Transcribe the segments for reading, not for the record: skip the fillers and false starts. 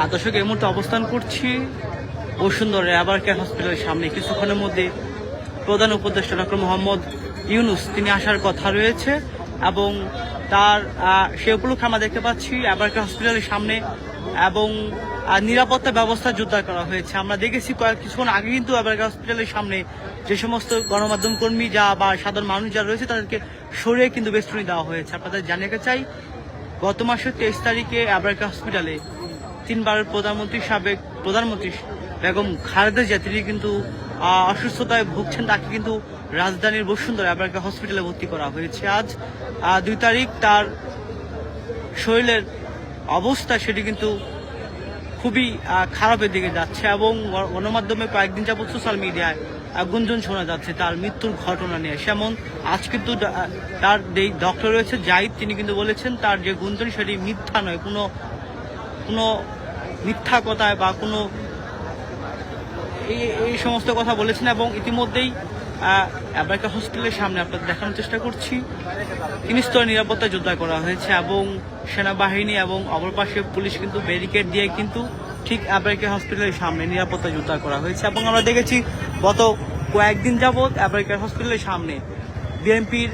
দর্শক এই মুহূর্তে অবস্থান করছি বসুন্ধরা এভার কেয়ার হসপিটালের সামনে। কিছুক্ষণের মধ্যে প্রধান উপদেষ্টা ডক্টর মোহাম্মদ ইউনূস তিনি আসার কথা রয়েছে এবং তার সে উপলক্ষে আমরা দেখতে পাচ্ছি এভার কেয়ার হসপিটালের সামনে এবং নিরাপত্তা ব্যবস্থা জোরদার করা হয়েছে। আমরা দেখেছি কিছুক্ষণ আগে কিন্তু এভার কেয়ার হসপিটালের সামনে যে সমস্ত গণমাধ্যম কর্মী বা সাধারণ মানুষ যারা রয়েছে তাদেরকে সরিয়ে কিন্তু বেষ্টনী দেওয়া হয়েছে। আপনাদের জানাতে চাই গত মাসের 23 তারিখে এভার কেয়ার হসপিটালে 3 বারের সাবেক প্রধানমন্ত্রী বেগম খালেদা জিয়া তিনি কিন্তু অসুস্থতায় ভুগছেন। তাকে কিন্তু রাজধানীর বসুন্ধরা এভার কেয়ার হসপিটালে ভর্তি করা হয়েছে। আজ 2 তারিখ তার শরীরের অবস্থা সেটি কিন্তু খুবই খারাপের দিকে যাচ্ছে এবং গণমাধ্যমে কয়েকদিন যাবত সোশ্যাল মিডিয়ায় গুঞ্জন শোনা যাচ্ছে তার মৃত্যুর ঘটনা নিয়ে। যেমন আজ কিন্তু তার যে ডক্টর রয়েছে জাহিদ তিনি কিন্তু বলেছেন তার যে গুঞ্জন সেটি মিথ্যা নয়, কোনো মিথ্যা কথায় বা কোনো এই সমস্ত কথা বলেছেন। এবং ইতিমধ্যেই এভার কেয়ার হসপিটালের সামনে আপনাদের দেখানোর চেষ্টা করছি 3 স্তরের নিরাপত্তা জোরদার করা হয়েছে এবং সেনাবাহিনী এবং অপর পাশে পুলিশ কিন্তু ব্যারিকেড দিয়ে কিন্তু ঠিক এভার কেয়ার হসপিটালের সামনে নিরাপত্তা জোরদার করা হয়েছে। এবং আমরা দেখেছি গত কয়েকদিন যাবৎ এভার কেয়ার হসপিটালের সামনে বিএনপির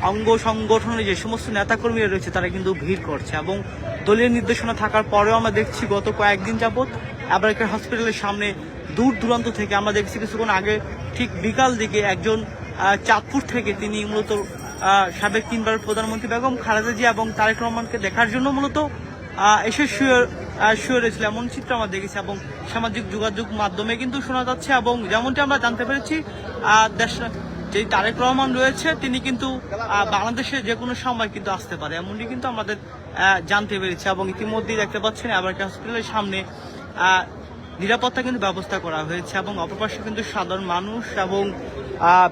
অঙ্গ সংগঠনের যে সমস্ত নেতাকর্মীরা রয়েছে তারা কিন্তু ভিড় করছে এবং দলীয় নির্দেশনা থাকার পরেও আমরা দেখছি গত কয়েকদিন যাবৎ এভার কেয়ার হসপিটালের সামনে দূর দূরান্ত থেকে আমরা দেখছি কিছুক্ষণ আগে ঠিক বিকাল দিকে একজন চাঁদপুর থেকে তিনি মূলত সাবেক 3 বারের প্রধানমন্ত্রী বেগম খালেদা জিয়া এবং তারেক রহমানকে দেখার জন্য মূলত এসে শুয়ে রয়েছিল এমন চিত্র আমরা দেখেছি এবং সামাজিক যোগাযোগ মাধ্যমে কিন্তু শোনা যাচ্ছে। এবং যেমনটি আমরা জানতে পেরেছি যে তারেক রহমান রয়েছে তিনি কিন্তু বাংলাদেশে যে কোনো সময় কিন্তু আসতে পারে এমনটি কিন্তু আমাদের জানতে পেরেছি। এবং ইতিমধ্যেই দেখতে পাচ্ছেন এভার কেয়ার হসপিটালের সামনে নিরাপত্তা কিন্তু ব্যবস্থা করা হয়েছে এবং অপরপাশে কিন্তু সাধারণ মানুষ এবং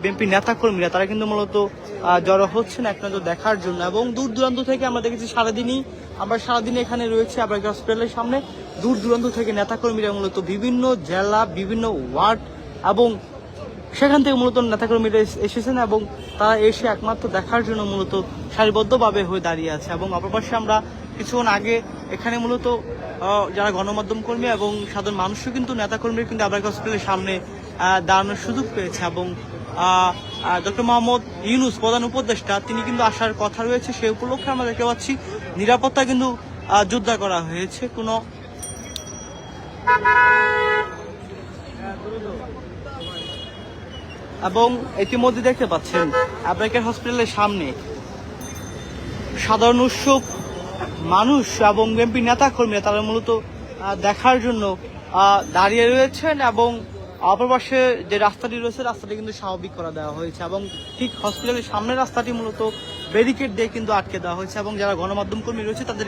বিএনপি নেতাকর্মীরা তারা কিন্তু মূলত জড়ো হচ্ছেন এক নজর দেখার জন্য। এবং দূর দূরান্ত থেকে আমরা দেখেছি সারাদিনই এখানে রয়েছে এভার কেয়ার হসপিটালের সামনে দূর দূরান্ত থেকে নেতাকর্মীরা মূলত বিভিন্ন জেলা বিভিন্ন ওয়ার্ড এবং সেখান থেকে মূলত নেতাকর্মীরা এসেছেন এবং তারা এসে একমাত্র দেখার জন্য মূলত সারিবদ্ধভাবে হয়ে দাঁড়িয়ে আছে। এবং অপরপাশে আমরা কিছুক্ষণ আগে এখানে মূলত যারা গণমাধ্যম কর্মী এবং সাধারণ মানুষও কিন্তু নেতাকর্মীরা কিন্তু এভার কেয়ার হসপিটালের সামনে দাঁড়ানোর সুযোগ পেয়েছে এবং ডক্টর মোহাম্মদ ইউনূস প্রধান উপদেষ্টা তিনি কিন্তু আসার কথা রয়েছে। সেই উপলক্ষে আমরা দেখতে পাচ্ছি নিরাপত্তা কিন্তু জোরদার করা হয়েছে। এবং ইতিমধ্যে দেখতে পাচ্ছেন এভার কেয়ার হসপিটালের সামনে সাধারণ উৎসব মানুষ এবং বিএনপি নেতাকর্মীরা তারা মূলত দেখার জন্য দাঁড়িয়ে রয়েছেন এবং অপরপাশে যে রাস্তাটি রয়েছে রাস্তাটি কিন্তু স্বাভাবিক করা দেওয়া হয়েছে এবং ঠিক হসপিটালের সামনের রাস্তাটি মূলত ব্যারিকেড দিয়ে কিন্তু আটকে দেওয়া হয়েছে এবং যারা গণমাধ্যম কর্মী রয়েছে তাদের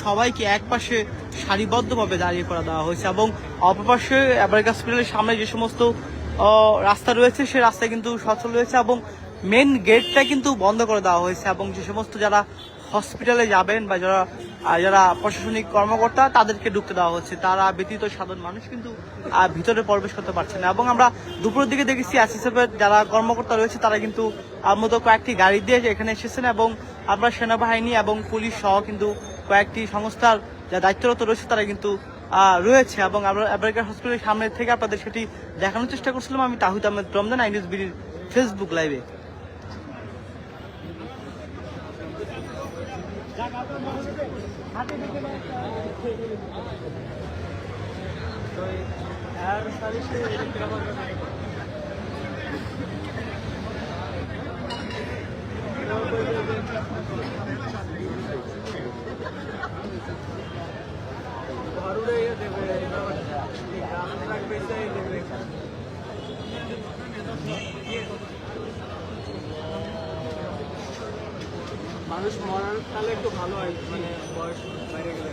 সবাইকে একপাশে সারিবদ্ধভাবে দাঁড়িয়ে করা দেওয়া হয়েছে। এবং অপরপাশে এভার কেয়ার হসপিটালের সামনে যে সমস্ত রাস্তা রয়েছে সেই রাস্তায় কিন্তু সচল রয়েছে এবং মেন গেটটা কিন্তু বন্ধ করে দেওয়া হয়েছে এবং যে সমস্ত যারা হসপিটালে যাবেন বা যারা প্রশাসনিক কর্মকর্তা তাদেরকে ঢুকতে দেওয়া হচ্ছে, তারা ব্যতীত সাধারণ মানুষ কিন্তু ভিতরে প্রবেশ করতে পারছে না। এবং আমরা দুপুরের দিকে দেখেছি এসএসএফের যারা কর্মকর্তা রয়েছে তারা কিন্তু মূলত কয়েকটি গাড়ি দিয়ে এখানে এসেছেন এবং আমরা সেনাবাহিনী এবং পুলিশ সহ কিন্তু কয়েকটি সংস্থার যা দায়িত্বরত রয়েছে তারা কিন্তু রয়েছে। এবং আমরা এভার কেয়ার হসপিটালের সামনে থেকে আপনাদের সেটি দেখানোর চেষ্টা করছিলাম। আমি তাহিদ আহমেদ রমজান, আইনিউজ বিডির ফেসবুক লাইভে। মানুষ মরার তাহলে একটু ভালো হয়, মানে বয়স বাইরে গেলে